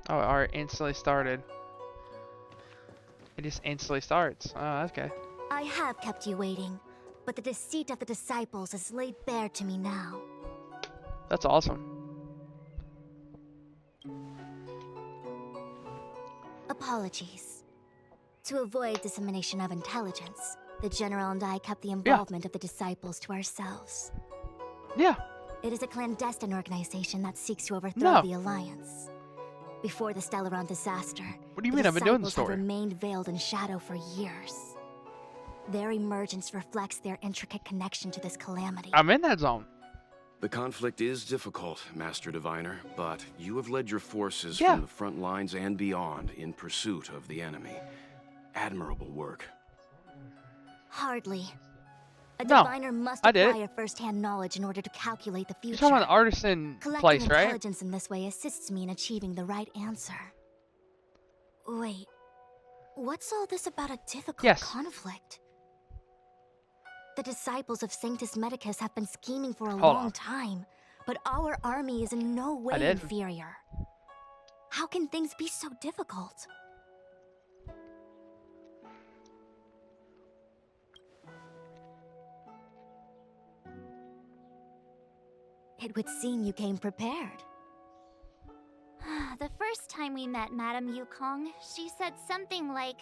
Oh, art instantly started. It just instantly starts. Oh, okay. I have kept you waiting, but the deceit of the disciples is laid bare to me now. That's awesome. Apologies. To avoid dissemination of intelligence, the General and I kept the Yeah. involvement of the disciples to ourselves. Yeah. It is a clandestine organization that seeks to overthrow No. the Alliance. Before the Stellaron disaster, What do you the mean? I've been doing the disciples have story. remained veiled in shadow for years. Their emergence reflects their intricate connection to this calamity. I'm in that zone. The conflict is difficult, Master Diviner, but you have led your forces Yeah. from the front lines and beyond in pursuit of the enemy. Admirable work. Hardly. A No, diviner must I did it. acquire first-hand knowledge in order to calculate the You're future. talking about the artisan Collecting place, right? intelligence in this way assists me in achieving the right answer. Wait, what's all this about a difficult Yes. conflict? The disciples of Sanctus Medicus have been scheming for a Hold long on. time, but our army is in no way did. inferior. How can things be so difficult? It would seem you came prepared. The first time we met Madame Yukong, she said something like,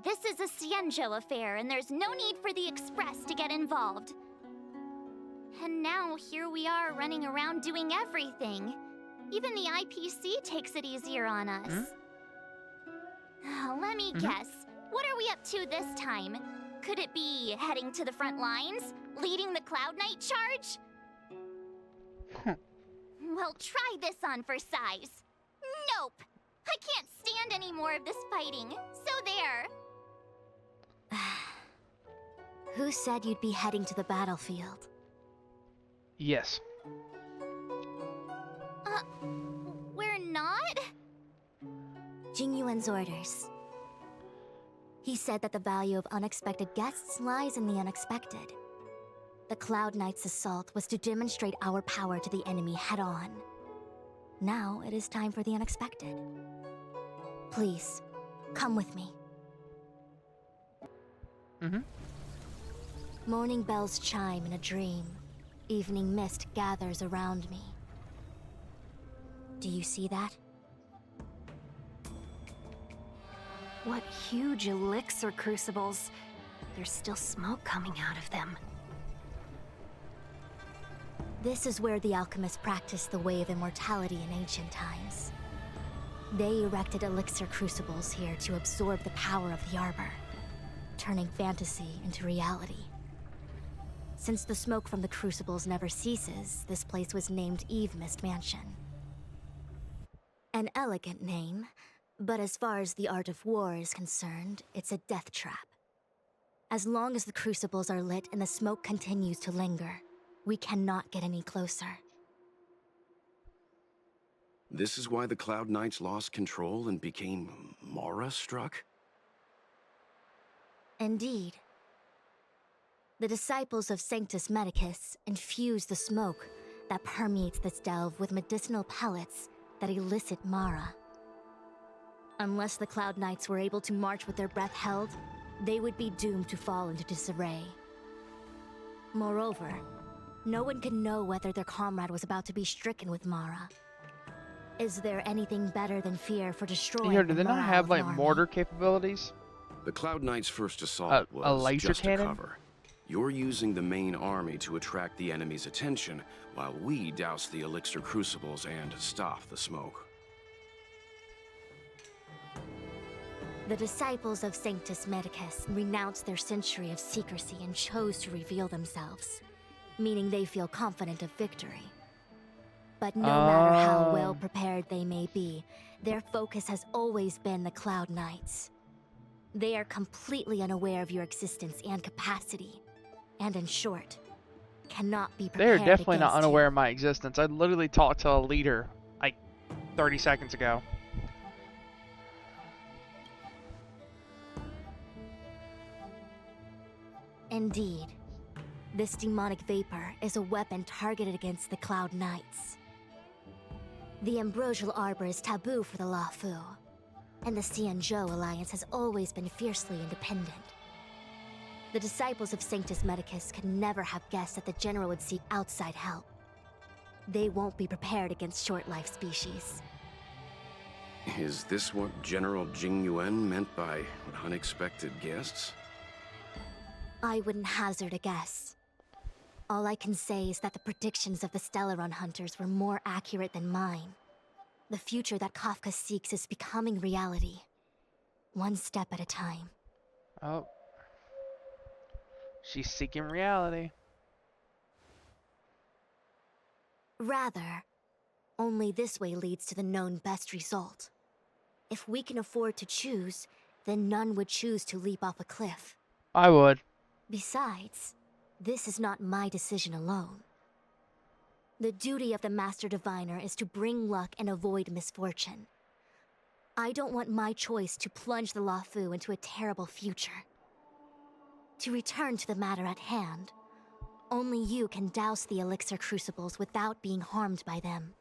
"This is a Xianzhou affair, and there's no need for the Express to get involved." And now here we are running around doing everything. Even the IPC takes it easier on us. Let me guess. What are we up to this time? Could it be heading to the front lines? Leading the Cloud Knight charge? Well, try this on for size. Nope! I can't stand any more of this fighting. So there. Who said you'd be heading to the battlefield? Yes. We're not? Tingyun's orders. He said that the value of unexpected guests lies in the unexpected. The Cloud Knight's assault was to demonstrate our power to the enemy head-on. Now it is time for the unexpected. Please, come with me. Morning bells chime in a dream. Evening mist gathers around me. Do you see that? What huge elixir crucibles. There's still smoke coming out of them. This is where the alchemists practiced the way of immortality in ancient times. They erected elixir crucibles here to absorb the power of the arbor, turning fantasy into reality. Since the smoke from the crucibles never ceases, this place was named Eve Mist Mansion. An elegant name, but as far as the art of war is concerned, it's a death trap. As long as the crucibles are lit and the smoke continues to linger, we cannot get any closer. This is why the Cloud Knights lost control and became Mara-struck? Indeed. The disciples of Sanctus Medicus infuse the smoke that permeates this delve with medicinal pellets that elicit Mara. Unless the Cloud Knights were able to march with their breath held, they would be doomed to fall into disarray. Moreover, no one could know whether their comrade was about to be stricken with Mara. Is there anything better than fear for destroying Here, do the they not morale have of like an army? mortar capabilities? The Cloud Knights' first assault A was laser just cannon? a cover. You're using the main army to attract the enemy's attention, while we douse the elixir crucibles and stop the smoke. The disciples of Sanctus Medicus renounced their century of secrecy and chose to reveal themselves, meaning they feel confident of victory. But no matter how well prepared they may be, their focus has always been the Cloud Knights. They are completely unaware of your existence and capacity, and in short, cannot be They're prepared definitely not against unaware you. of my existence. I literally talked to a leader like 30 seconds ago. Indeed. This demonic vapor is a weapon targeted against the Cloud Knights. The Ambrosial Arbor is taboo for the Luofu, and the Xianzhou Alliance has always been fiercely independent. The disciples of Sanctus Medicus could never have guessed that the General would seek outside help. They won't be prepared against short-life species. Is this what General Tingyun meant by unexpected guests? I wouldn't hazard a guess. All I can say is that the predictions of the Stellaron hunters were more accurate than mine. The future that Kafka seeks is becoming reality. One step at a time. Oh. She's seeking reality. Rather, only this way leads to the known best result. If we can afford to choose, then none would choose to leap off a cliff. I would. Besides, this is not my decision alone. The duty of the Master Diviner is to bring luck and avoid misfortune. I don't want my choice to plunge the Luofu into a terrible future. To return to the matter at hand, only you can douse the elixir crucibles without being harmed by them.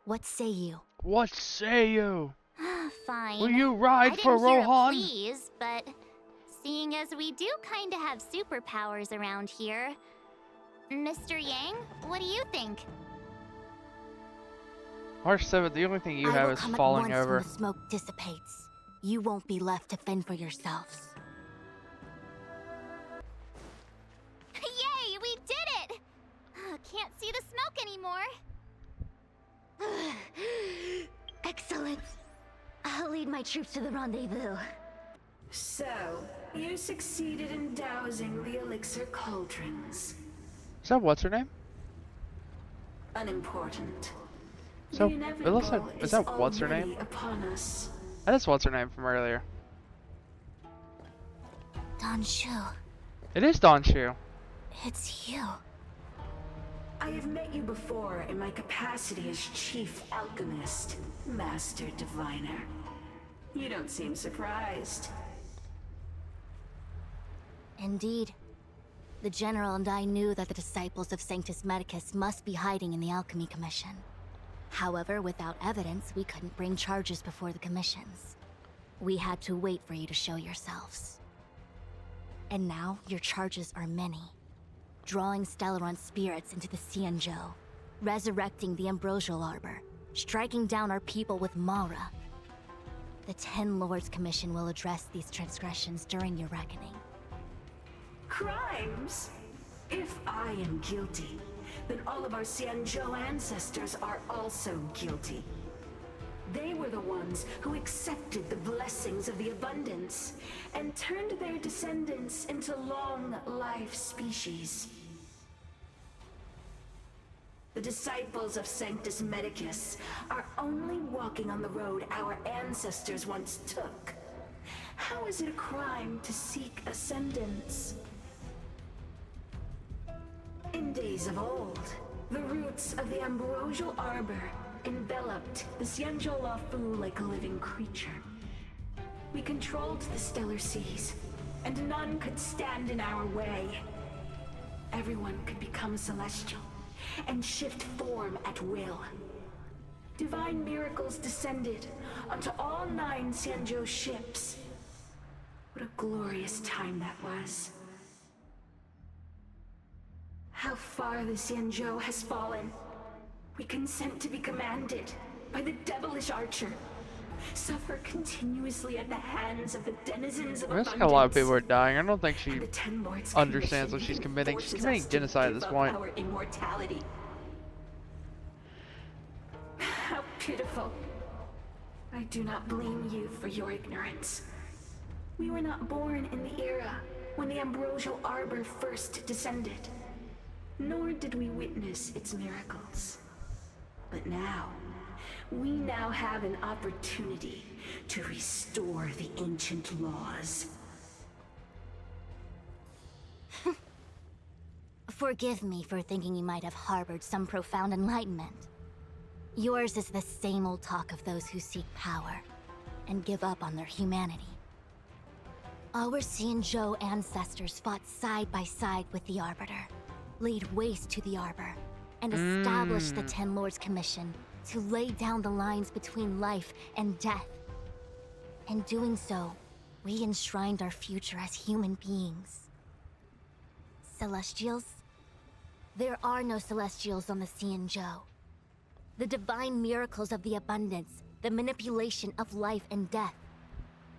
What say you? What say you? Fine. Will you I ride didn't for hear a Rohan? please, but seeing as we do kind of have superpowers around here, Mr. Yang, what do you think? March 7th, the only thing you I have will is come at falling once over. when the smoke dissipates. You won't be left to fend for yourselves. Yay, we did it! Can't see the smoke anymore. Excellent. I'll lead my troops to the rendezvous. So, you succeeded in dousing the elixir cauldrons. Is that what's her name? Unimportant. So, The it looks like, inevitable is that what's her already name? upon us. That is what's her name from earlier. Dan Shu, It is Don Shu. it's you. I have met you before in my capacity as Chief Alchemist, Master Diviner. You don't seem surprised. Indeed. The General and I knew that the disciples of Sanctus Medicus must be hiding in the Alchemy Commission. However, without evidence, we couldn't bring charges before the commissions. We had to wait for you to show yourselves. And now, your charges are many. Drawing Stellaron spirits into the Xianzhou, resurrecting the Ambrosial Arbor, striking down our people with Mara. The Ten Lords Commission will address these transgressions during your reckoning. Crimes? If I am guilty, then all of our Xianzhou ancestors are also guilty. They were the ones who accepted the blessings of the abundance and turned their descendants into long-life species. The disciples of Sanctus Medicus are only walking on the road our ancestors once took. How is it a crime to seek ascendance? In days of old, the roots of the Ambrosial Arbor enveloped the Xianzhou Luofu like a living creature. We controlled the stellar seas, and none could stand in our way. Everyone could become celestial and shift form at will. Divine miracles descended onto all 9 Xianzhou ships. What a glorious time that was. How far the Xianzhou has fallen. We consent to be commanded by the devilish archer. Suffer continuously at the hands of the denizens of There's abundance. like a lot of people are dying. I don't think she And the Ten Lords understands what Commission she's committing. She's forces committing us to genocide at give this up point. Our immortality. How pitiful. I do not blame you for your ignorance. We were not born in the era when the Ambrosial Arbor first descended, nor did we witness its miracles. But now, we now have an opportunity to restore the ancient laws. Forgive me for thinking you might have harbored some profound enlightenment. Yours is the same old talk of those who seek power and give up on their humanity. Our Xianzhou ancestors fought side by side with the Arbiter, laid waste to the Arbor, and established the Ten Lords Commission to lay down the lines between life and death. In doing so, we enshrined our future as human beings. Celestials? There are no Celestials on the Xianzhou. The divine miracles of the abundance, the manipulation of life and death.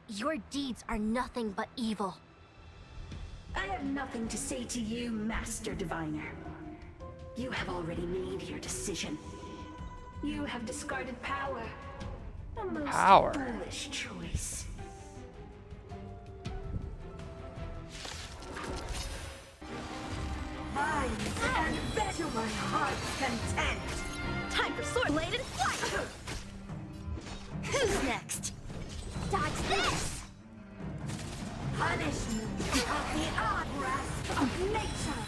Your deeds are nothing but evil. I have nothing to say to you, Master Diviner. You have already made your decision. You have discarded power. A most foolish choice. Vines and vet to my heart's content. Time for sword-bladed flight! Who's next? Dodge this! Punishment of the odd grasp of nature.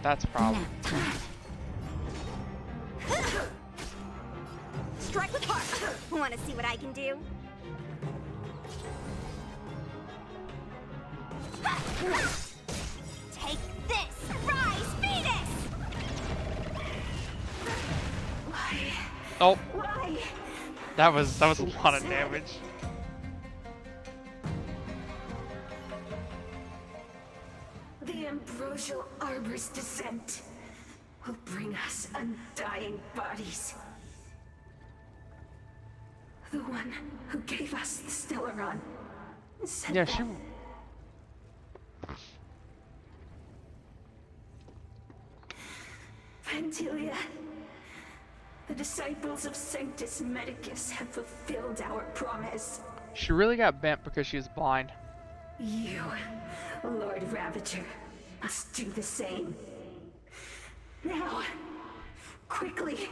That's a problem. Strike with heart! Wanna see what I can do? Take this! Rise, Venus! Oh, Why? that was a lot of damage. The ambrosial arbor's descent will bring us undying bodies. The one who gave us the Stellaron said Yeah, that. she. Pantilia, the disciples of Sanctus Medicus have fulfilled our promise. She really got bent because she was blind. You, Lord Ravager, must do the same. Now, quickly.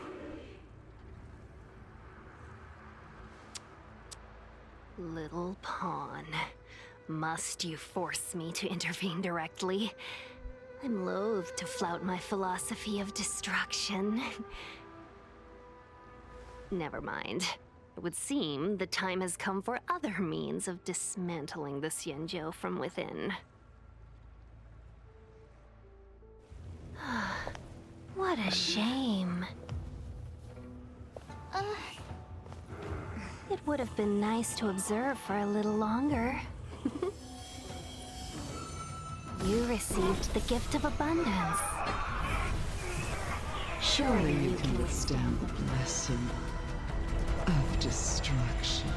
Little pawn. Must you force me to intervene directly? I'm loath to flout my philosophy of destruction. Never mind. It would seem the time has come for other means of dismantling the Xianzhou from within. What a shame. It would have been nice to observe for a little longer. You received the gift of abundance. Surely you can withstand the blessing of destruction.